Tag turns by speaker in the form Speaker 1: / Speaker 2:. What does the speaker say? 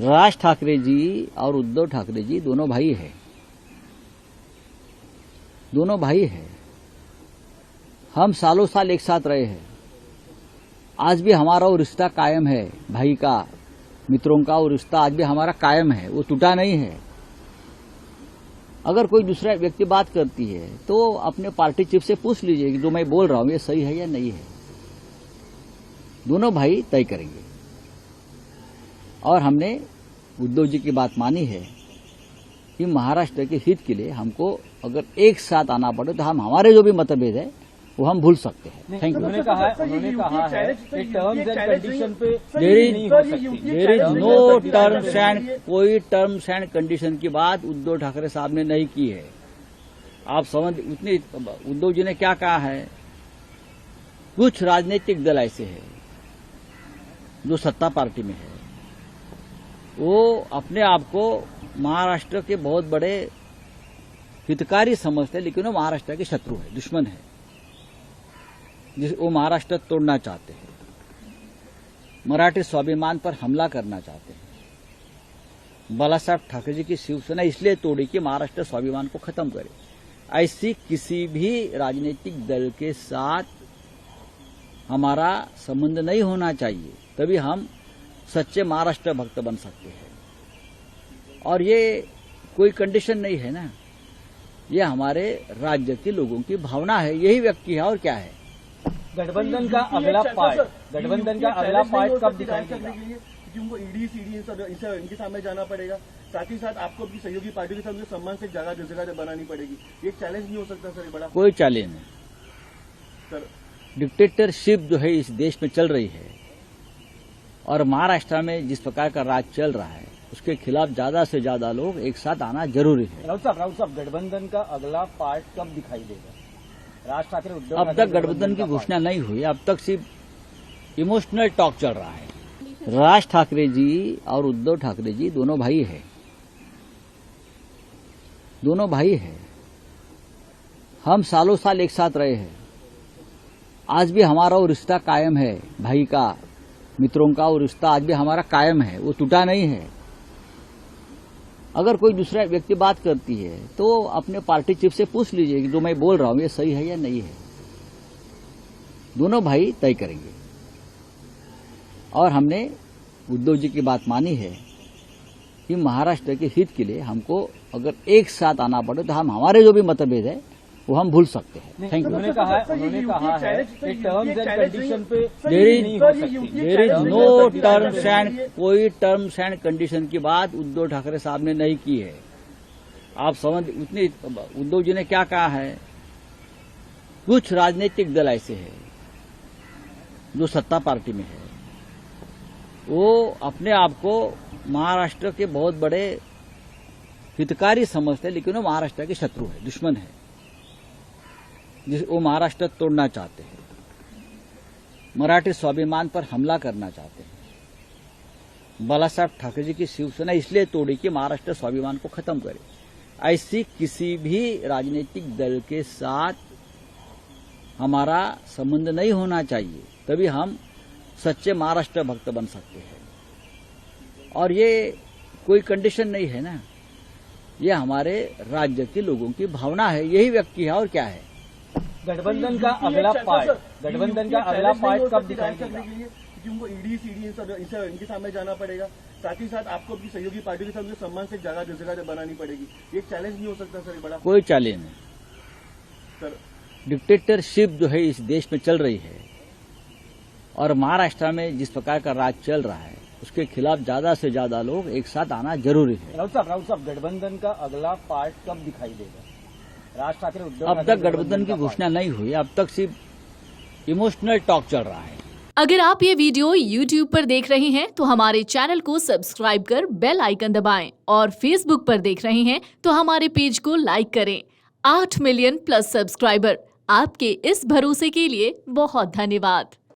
Speaker 1: राज ठाकरे जी और उद्धव ठाकरे जी दोनों भाई हैं। दोनों भाई हैं। हम सालों साल एक साथ रहे हैं। आज भी हमारा वो रिश्ता कायम है, भाई का, मित्रों का वो रिश्ता आज भी हमारा कायम है, वो टूटा नहीं है। अगर कोई दूसरा व्यक्ति बात करती है तो अपने पार्टी चीफ से पूछ लीजिए कि जो मैं बोल रहा हूं ये सही है या नहीं है। दोनों भाई तय करेंगे। और हमने उद्धव जी की बात मानी है कि महाराष्ट्र के हित के लिए हमको अगर एक साथ आना पड़े तो हम हमारे जो भी मतभेद है वो हम भूल सकते हैं। Thank you.
Speaker 2: उन्होंने कहा है कि टर्म्स एंड कंडीशन पे
Speaker 1: there is no terms and कोई टर्म्स एंड कंडीशन की बात उद्धव ठाकरे साहब ने नहीं की है। आप समझ उतनी उद्धव जी ने क्या कहा है, कुछ राजनीतिक दल ऐसे हैं जो सत्ता पार्टी में है, वो अपने आप को महाराष्ट्र के बहुत बड़े हितकारी समझते हैं, लेकिन वो महाराष्ट्र के शत्रु है, दुश्मन है, वो महाराष्ट्र तोड़ना चाहते हैं, मराठी स्वाभिमान पर हमला करना चाहते हैं। बालासाहेब ठाकरे जी की शिवसेना इसलिए तोड़ी कि महाराष्ट्र स्वाभिमान को खत्म करे। ऐसी किसी भी राजनीतिक दल के साथ हमारा संबंध नहीं होना चाहिए, तभी हम सच्चे महाराष्ट्र भक्त बन सकते हैं। और ये कोई कंडीशन नहीं है ना, ये हमारे राज्य के लोगों की भावना है, यही व्यक्ति है और क्या है।
Speaker 2: गठबंधन का अगला पार्ट कब दिखाई देगा?
Speaker 3: क्योंकि उनको ईडी सीडी इनके सामने जाना पड़ेगा, साथ ही साथ आपको अपनी सहयोगी पार्टी के साथ सम्मान से जगह बनानी पड़ेगी। ये चैलेंज नहीं हो सकता सर? ये बड़ा
Speaker 1: कोई चैलेंज नहीं
Speaker 3: सर।
Speaker 1: डिक्टेटरशिप जो है इस देश में चल रही है और महाराष्ट्र में जिस प्रकार का राज चल रहा है उसके खिलाफ ज्यादा से ज्यादा लोग एक साथ आना जरूरी है।
Speaker 2: राउत साहब, गठबंधन का अगला पार्ट कब दिखाई देगा? राज ठाकरे उद्धव
Speaker 1: अब तक गठबंधन की घोषणा नहीं हुई, अब तक सिर्फ इमोशनल टॉक चल रहा है। राज ठाकरे जी और उद्धव ठाकरे जी दोनों भाई हैं। दोनों भाई हैं। हम सालों साल एक साथ रहे हैं। आज भी हमारा वो रिश्ता कायम है, भाई का, मित्रों का वो रिश्ता आज भी हमारा कायम है, वो टूटा नहीं है। अगर कोई दूसरा व्यक्ति बात करती है तो अपने पार्टी चीफ से पूछ लीजिए कि जो मैं बोल रहा हूं ये सही है या नहीं है। दोनों भाई तय करेंगे। और हमने उद्धव जी की बात मानी है कि महाराष्ट्र के हित के लिए हमको अगर एक साथ आना पड़े तो हम हमारे जो भी मतभेद है वो हम भूल सकते हैं। Thank you.
Speaker 2: उन्होंने कहा है कि टर्म्स एंड कंडीशन पे
Speaker 1: there is no terms and कोई टर्म्स एंड कंडीशन की बात उद्धव ठाकरे साहब ने नहीं की है। आप समझ उतनी उद्धव जी ने क्या कहा है, कुछ राजनीतिक दल ऐसे हैं जो सत्ता पार्टी में है, वो अपने आप को महाराष्ट्र के बहुत बड़े हितकारी समझते हैं, लेकिन वो महाराष्ट्र के शत्रु है, दुश्मन है, वो महाराष्ट्र तोड़ना चाहते हैं, मराठी स्वाभिमान पर हमला करना चाहते हैं। बालासाहेब ठाकरे जी की शिवसेना इसलिए तोड़ी कि महाराष्ट्र स्वाभिमान को खत्म करे। ऐसी किसी भी राजनीतिक दल के साथ हमारा संबंध नहीं होना चाहिए, तभी हम सच्चे महाराष्ट्र भक्त बन सकते हैं। और ये कोई कंडीशन नहीं है ना, ये हमारे राज्य के लोगों की भावना है, यही व्यक्ति है और क्या है।
Speaker 2: गठबंधन का अगला पार्ट कब दिखाई देगा?
Speaker 3: क्योंकि उनको ईडी सीडी इनके सामने जाना पड़ेगा, साथ ही साथ आपको अपनी सहयोगी पार्टी के साथ सम्मान से जगह बनानी पड़ेगी। ये चैलेंज नहीं हो सकता सर? ये बड़ा
Speaker 1: कोई चैलेंज नहीं
Speaker 3: सर।
Speaker 1: डिक्टेटरशिप जो है इस देश में चल रही है और महाराष्ट्र में जिस प्रकार का राज चल रहा है उसके खिलाफ ज्यादा से ज्यादा लोग एक साथ आना जरूरी है।
Speaker 2: राउत साहब, गठबंधन का अगला पार्ट कब दिखाई देगा? राज ठाकरे उद्धव
Speaker 1: अब तक गठबंधन की घोषणा नहीं हुई, अब तक सिर्फ इमोशनल टॉक चल रहा है।
Speaker 4: अगर आप ये वीडियो YouTube पर देख रहे हैं तो हमारे चैनल को सब्सक्राइब कर बेल आइकन दबाएं और Facebook पर देख रहे हैं तो हमारे पेज को लाइक करें। 8 मिलियन प्लस सब्सक्राइबर, आपके इस भरोसे के लिए बहुत धन्यवाद।